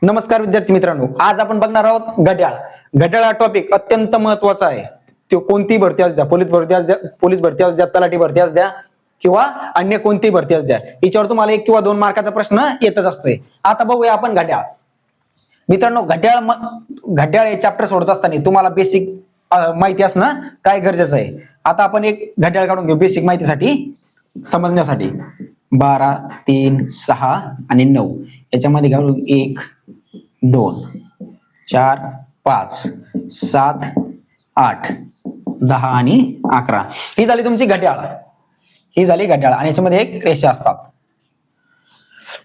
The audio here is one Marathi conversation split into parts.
नमस्कार विद्यार्थी मित्रांनो, आज आपण बघणार आहोत घड्याळ. घड्याळ हा टॉपिक अत्यंत महत्वाचा आहे. तो कोणती भरती असू द्या, पोलीस भरती असू द्या, तलाठी भरती असू द्या किंवा अन्य कोणती भरती असू द्या, याच्यावर तुम्हाला 1 किंवा 2 मार्काचा प्रश्न येतच असतोय. आता बघूया आपण घड्याळ. मित्रांनो, घड्याळ हे चॅप्टर सोडत असताना तुम्हाला बेसिक माहिती असणं काय गरजेचं आहे. आता आपण एक घड्याळ काढून घेऊ बेसिक माहितीसाठी, समजण्यासाठी. 12, 3, 6 आणि 9 याच्यामध्ये घालून 1, 2, 4, 5, 7, 8, 10 आणि 11. ही झाली तुमची घड्याळ. आणि याच्यामध्ये एक रेषा असतात.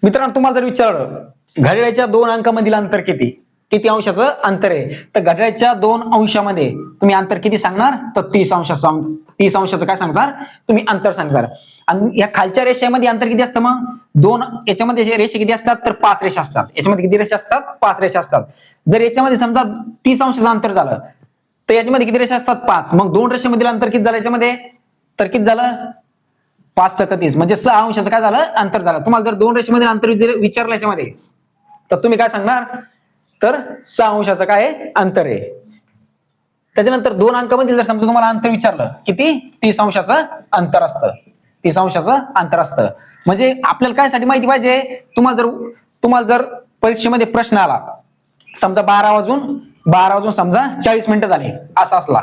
मित्रांनो, तुम्हाला जर विचारलं घड्याळाच्या 2 अंकामधील अंतर किती अंशाचं अंतर आहे, तर घड्याळाच्या 2 अंशामध्ये तुम्ही अंतर किती सांगणार, तर 30 अंशाचं काय सांगणार तुम्ही अंतर सांगणार. आणि या खालच्या रेषेमध्ये अंतर किती असतं मग 2, याच्यामध्ये रेषा किती असतात तर 5 रेषा असतात. याच्यामध्ये किती रेषा असतात, 5 रेषा असतात. जर याच्यामध्ये समजा 30 अंशाचं अंतर झालं तर याच्यामध्ये किती रेषा असतात, 5. मग 2 रेषेमधील अंतर किती झालं याच्यामध्ये, तर किती झालं 5 × 30 म्हणजे 6 अंशाचं काय झालं अंतर झालं. तुम्हाला जर 2 रेषेमधील अंतर विचारलं याच्यामध्ये तर तुम्ही काय सांगणार, तर 6 अंशाचं काय अंतर आहे. त्याच्यानंतर 2 अंकामध्ये जर समजा तुम्हाला अंतर विचारलं किती, 30 अंशाचं अंतर असतं. 30 अंशाचं अंतर असतं. म्हणजे आपल्याला काय साठी माहिती पाहिजे, तुम्हाला जर परीक्षेमध्ये प्रश्न आला समजा 12 वाजून समजा 40 मिनिटं झाले असा असला,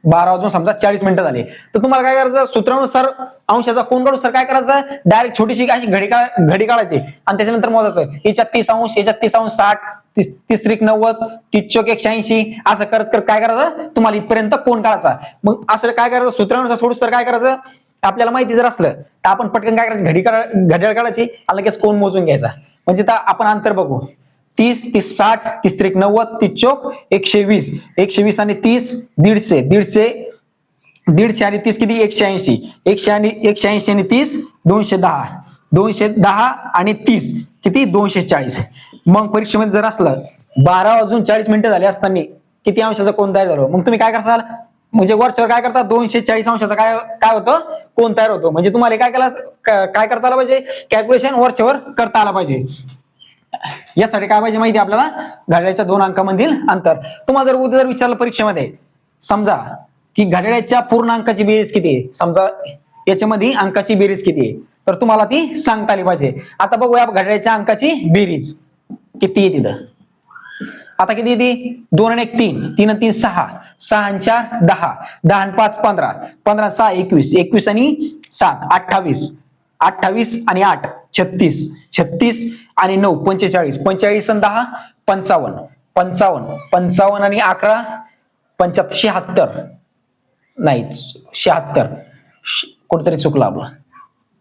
12 वाजून समजा 40 मिनिटं झाले, तर तुम्हाला काय करायचं, सूत्रानुसार अंशाचा कोन काढून काय करायचं, डायरेक्ट छोटीशी अशी घडी काढायची आणि त्याच्यानंतर मोजायचं. याच्यात 30 अंश, याच्यात 30 अंश, 60, 30 × 90, 30 × 180 असं करत काय करायचं, तुम्हाला इथपर्यंत कोन काढायचा. मग असं काय करायचं, सूत्रानुसार सोडून काय करायचं, आपल्याला माहिती जर असलं तर आपण पटकन काय करायचं, घड्याळ काढायची आणि लगेच कोन मोजून घ्यायचा. म्हणजे आपण अंतर बघू, 30, 30, 60, 30 × 90, 30 × 120, 120 आणि 30, 150, 150 आणि 30 किती, 180, 180 आणि 30, 210, 210 आणि 30 किती, 240. मग परीक्षेमध्ये जर असलं 12 वाजून 40 मिनिटं झाले असताना किती अंशाचा कोन तयार झालो, मग तुम्ही काय करसाल, म्हणजे वरच्यावर काय करता, 240 अंशाचा काय होतं, कोन तयार होतो. म्हणजे तुम्हाला काय करता आलं पाहिजे, कॅल्क्युलेशन वरच्यावर करता आला पाहिजे. यासाठी काय पाहिजे माहिती आपल्याला, घड्याळाच्या 2 अंकामधील अंतर. तुम्हाला जर उद्या विचारलं परीक्षेमध्ये समजा की घड्याळाच्या पूर्ण अंकाची बेरीज किती आहे, समजा याच्यामध्ये अंकाची बेरीज किती आहे, तर तुम्हाला ती सांगता आली पाहिजे. आता बघूया घड्याळाच्या अंकाची बेरीज किती आहे तिथं. आता किती येते, 2 आणि 1 3, 3 आणि 3 6, 6 आणि 4 10, 10 आणि 5 15, 15 आणि 6 21, 21 आणि 7 28, 28 आणि 8 36, 36 आणि 9 45, 45 आणि 10 55, 55, 55 आणि 11 76, नाही 76, कुठेतरी चुकलं आपलं.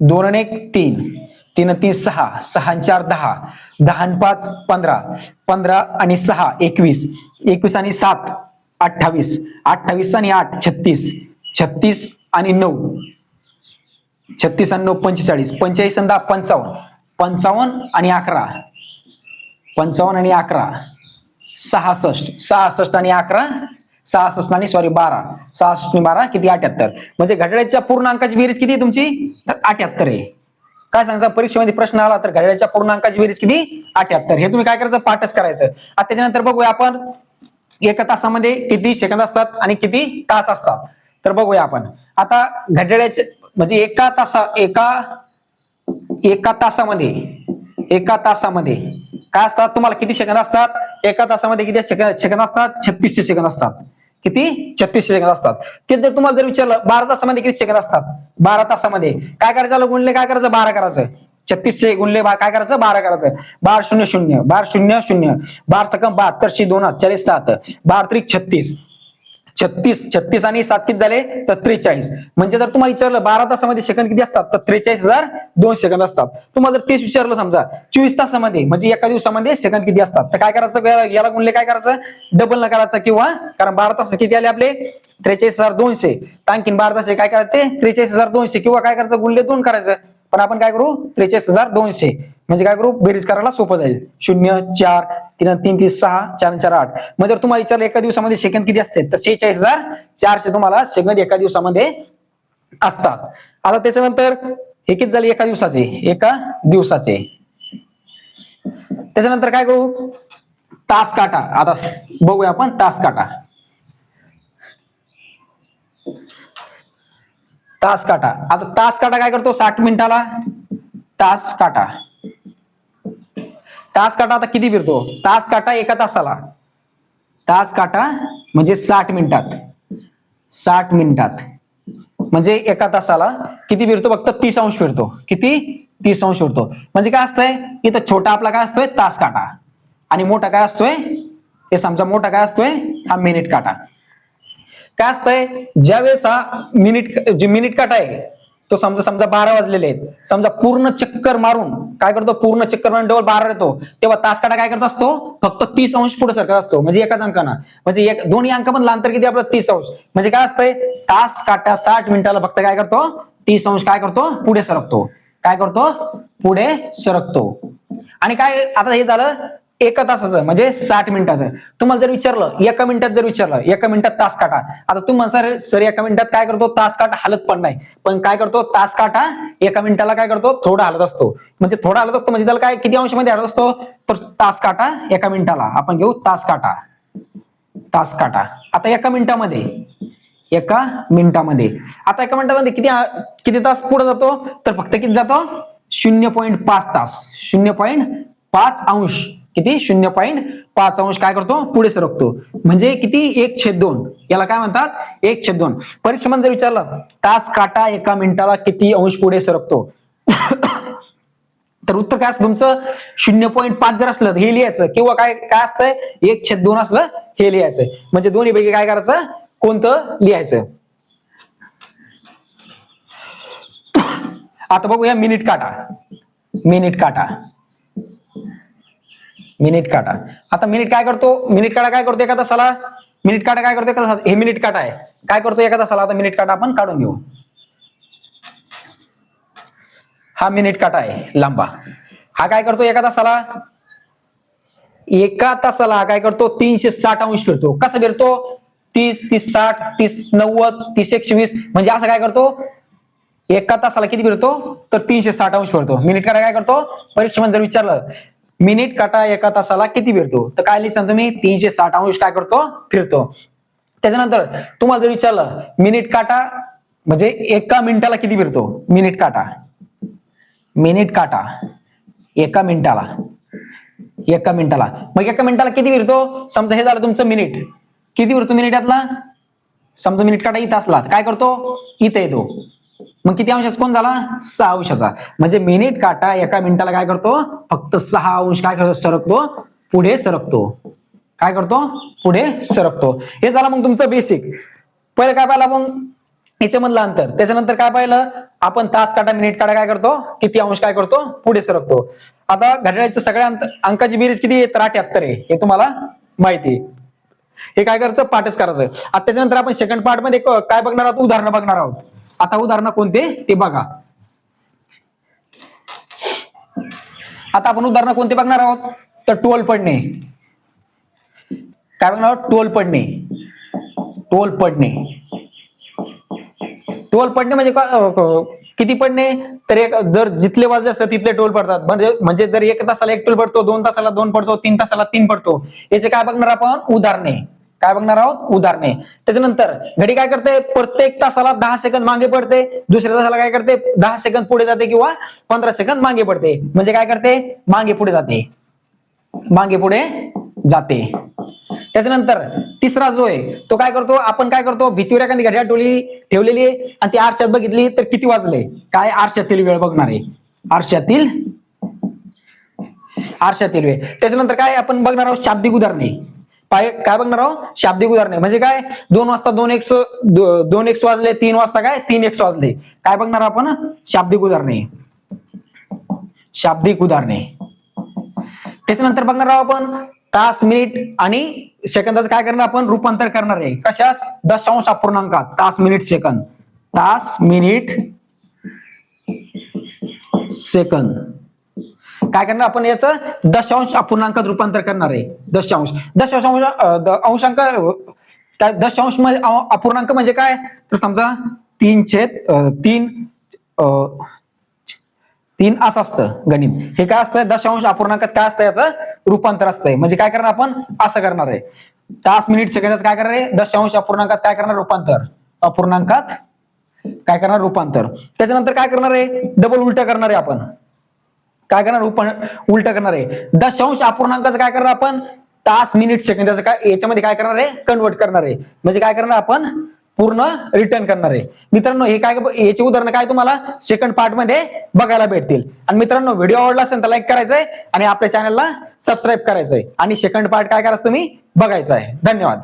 2 आणि 1 3, 3 आणि 3 6, 6 आणि 4 10, 10 आणि 5 15, 15 आणि 6 21, 21 आणि 7 28, 28 आणि 8 36, 36 आणि 9 36 आणि 9 45, 45 आणि 10 55, 55 आणि 11 55 आणि 11 66, 66 आणि 11 66 आणि 12, 66 आणि 12 किती 78. म्हणजे घड्याळाच्या पूर्ण अंकाची बेरीज किती तुमची, 78 आहे. काय सांगता, परीक्षेमध्ये प्रश्न आला तर घड्याळाच्या पूर्ण अंकाची बेरीज किती, 78. हे तुम्ही काय करायचं, पाठच करायचं. आता त्याच्यानंतर बघूया आपण एका तासामध्ये किती सेकंद असतात आणि किती तास असतात. तर बघूया आपण आता घड्याळाचे म्हणजे एका तासामध्ये काय असतात, तुम्हाला किती सेकंद असतात, एका तासामध्ये किती सेकंद असतात, 36 सेकंद असतात. किती, 36 सेकंद असतात. ते जर तुम्हाला जर विचारलं 12 तासामध्ये किती सेकंद असतात, 12 तासामध्ये काय करायचं, गुणले काय करायचं, 12 करायचं. 36 गुणले काय करायचं, 12 करायचं. 12 0 0, 12 0 0, 12 सकम 72, 2 40 7, 12 त्रिक 36, 36 आणि 7 किती झाले, तर 43. म्हणजे जर तुम्हाला विचारलं 12 तासामध्ये सेकंद किती असतात, तर 43,002 सेकंद असतात. तुम्हाला जर तेच विचारलं समजा 24 तासामध्ये म्हणजे एका दिवसामध्ये सेकंद किती असतात, तर काय करायचं, याला गुणले काय करायचं, डबल न करायचं. किंवा कारण 12 तास किती आले आपले, 43,200. आणखीन 12 तास काय करायचे, 43,200. किंवा काय करायचं, गुणले 2 करायचं. पण आपण काय करू, 43,200 म्हणजे काय करू, बेरीज करायला सोपं जाईल. 0 4 3 3 3 6 4 4 8. म्हणजे जर तुम्हाला विचारलं एका दिवसामध्ये सेकंद किती असते, तर 46,400 तुम्हाला सेकंद एका दिवसामध्ये असतात. आता त्याच्यानंतर हे किती झाले एका दिवसाचे, त्याच्यानंतर काय करू, तास काटा. आता बघूया आपण तास काटा. तास काटा, आता तास काटा काय करतो 60 मिनिटाला. तास काटा, तास काटा आता किती फिरतो, तास काटा एका तासाला. तास काटा म्हणजे 60 मिनिटात, 60 मिनिटात म्हणजे एका तासाला किती फिरतो, फक्त 30 अंश फिरतो. किती, 30 अंश फिरतो. म्हणजे काय असतंय इथं, छोटा आपला काय असतोय तास काटा, आणि मोठा काय असतोय, हे समजा मोठा काय असतोय हा मिनिट काटा. काय असतंय, ज्यावेळेस हा मिनिट काटा आहे तो समजा 12 वाजलेले आहेत, समजा पूर्ण चक्कर मारून काय करतो, पूर्ण चक्कर मारून डबल 12 येतो, तेव्हा तास काटा काय करत असतो, फक्त 30 अंश पुढे सरकत असतो. म्हणजे एकाच अंकाना, म्हणजे दोन्ही अंकामधलं अंतर किती आपलं 30 अंश. म्हणजे काय असतंय, तास काटा 60 मिनिटाला फक्त काय करतो, 30 अंश काय करतो, पुढे सरकतो. काय करतो, पुढे सरकतो. आणि काय, आता हे झालं एका तासाचं म्हणजे 60 मिनिटाचं. तुम्हाला जर विचारलं एका मिनिटात, जर विचारलं एका मिनिटात तास काटा, आता तुम्ही म्हणसाल सर एका मिनिटात काय करतो, तास काटा हलत पण नाही. पण काय करतो, तास काटा एका मिनिटाला काय करतो, थोडा हलत असतो. म्हणजे थोडा हलत असतो म्हणजे त्याला काय किती अंशामध्ये हलत असतो, तर तास काटा एका मिनिटाला आपण घेऊ तास काटा. तास काटा आता एका मिनिटामध्ये, एका मिनिटामध्ये, आता एका मिनिटामध्ये किती तास पुढे जातो, तर फक्त किती जातो, 0.5 तास, 0.5 अंश. किती, 0.5 अंश काय करतो, पुढे सरकतो. म्हणजे किती, 1/2. याला काय म्हणतात, 1/2. परीक्षेमध्ये जर विचारलं तास काटा एका मिनिटाला किती अंश पुढे सरकतो, तर उत्तर काय असतं तुमचं, 0.5 जर असलं हे लिहायचं, किंवा काय काय असतंय 1/2 असलं हे लिहायचं. म्हणजे दोन्ही पैकी काय करायचं, कोणतं लिहायचं. आता बघूया मिनिट काटा. मिनिट काटा, मिनिट काटा. आता मिनिट काय करतो, मिनिट काटा काय करतो एका तासाला, मिनिट काटा काय करतो एका तासाला, हे मिनिट काटा आहे काय करतो एका तासाला. आता मिनिट काटा आपण काढून घेऊ. हा मिनिट काटा आहे लांबा, हा काय करतो एका तासाला, एका तासाला काय करतो 360 अंश फिरतो. कसा फिरतो, 30, 30, 60, 30, 90, 30, 120. म्हणजे असं काय करतो, एका तासाला किती फिरतो, तर 360 अंश फिरतो. मिनिट काटा काय करतो, परीक्षेमध्ये जर विचारलं मिनिट काटा एका तासाला किती फिरतो, तर काय लिहिलं तुम्ही, 360 अंश काय करतो, फिरतो. त्याच्यानंतर तुम्हाला जर विचारलं मिनिट काटा म्हणजे एका मिनिटाला किती फिरतो, मिनिट काटा, मिनिट काटा एका मिनिटाला, एका मिनिटाला, मग एका मिनिटाला किती फिरतो, समजा हे झालं तुमचं मिनिट, किती फिरतो मिनिट यातला, समजा मिनिट काटा इथं असला काय करतो, इथे येतो. मग किती अंशाचा कोण झाला, 6 अंशाचा. म्हणजे मिनिट काटा एका मिनिटाला काय करतो, फक्त 6 अंश काय करतो, सरकतो, पुढे सरकतो. काय करतो, पुढे सरकतो. हे झालं मग तुमचं बेसिक. पहिलं काय पाहिलं मग याच्यामधलं अंतर. त्याच्यानंतर काय पाहिलं आपण, तास काटा मिनिट काटा काय करतो, किती अंश काय करतो, पुढे सरकतो. आता घड्याळाच्या सगळ्या अंकाची बेरीज किती आहे, तर 78 आहे, हे तुम्हाला माहिती आहे. हे काय करायचं, पाठच करायचं. आता त्याच्यानंतर आपण सेकंड पार्ट मध्ये काय बघणार आहोत, उदाहरणं बघणार आहोत. आता उदाहरणं कोणते ते बघा. आता आपण उदाहरणं कोणते बघणार आहोत, तर टोल पडणे. काय बघणार आहोत, टोल पडणे. टोल पडणे, टोल पडणे म्हणजे किती पडणे, तर एक जर जिथले वाजले असतात तिथले टोल पडतात. म्हणजे जर 1 तासाला 1 टोल पडतो, 2 तासाला 2 पडतो, 3 तासाला 3 पडतो. याचे काय बघणार आपण, उदाहरणे. काय बघणार आहोत, उदाहरणे. त्याच्यानंतर घडी काय करते, प्रत्येक तासाला 10 सेकंद मागे पडते, दुसऱ्या तासाला काय करते 10 सेकंद पुढे जाते, किंवा 15 सेकंद मागे पडते. म्हणजे काय करते, मागे पुढे जाते, मागे पुढे जाते. त्याच्यानंतर तिसरा जो आहे तो काय करतो, आपण काय करतो, भीतीवर एखादी घड्याळ ठेवलेली आहे आणि ती आरशात बघितली तर किती वाजले, काय आरशातील वेळ बघणार आहे, आरशातील वेळ. त्याच्यानंतर काय आपण बघणार आहोत, शाब्दिक उदाहरणे. काय बघणार आहोत, शाब्दिक उदाहरणे. म्हणजे काय, 2 वाजता 2x वाजले, 3 वाजता काय 3x वाजले. काय बघणार आपण, शाब्दिक उदाहरणे, शाब्दिक उदाहरणे. त्याच्यानंतर बघणार आहोत आपण तास, मिनिट आणि सेकंदाचं काय करणार आपण, रूपांतर करणार आहे. कशास, दशांश अपूर्णांकात. तास, मिनिट, सेकंद, तास, मिनिट, सेकंद. काय करणार आपण, याचं दशांश अपूर्णांकात रूपांतर करणार आहे. दशांश अंशांक, दशांश अपूर्णांक म्हणजे काय, तर समजा 3/3 असं असतं गणित. हे काय असतं, दशांश अपूर्णांकात काय असतं याचं रूपांतर असतंय. म्हणजे काय करणार आपण असं करणार आहे, तास मिनिट सेकंदाचं काय करणार आहे, दशांश अपूर्णांकात काय करणार रूपांतर, अपूर्णांकात काय करणार रूपांतर. त्याच्यानंतर काय करणार आहे, डबल उलट करणार आहे आपण, काय करणार उलट करणार आहे. दशांश अपूर्णांकाचं काय करणार आपण तास मिनिट सेकंदाचं काय याच्यामध्ये काय करणार आहे कन्वर्ट करणार आहे. म्हणजे काय करणार आपण पूर्ण रिटर्न करणार आहे. मित्रांनो हे काय याची उदाहरणं काय तुम्हाला सेकंड पार्ट मध्ये बघायला भेटतील. आणि मित्रांनो व्हिडिओ आवडला असेल तर लाईक करायचंय आणि आपल्या चॅनलला सबस्क्राईब करायचंय आणि सेकंड पार्ट काय करायचं तुम्ही बघायचं आहे. धन्यवाद.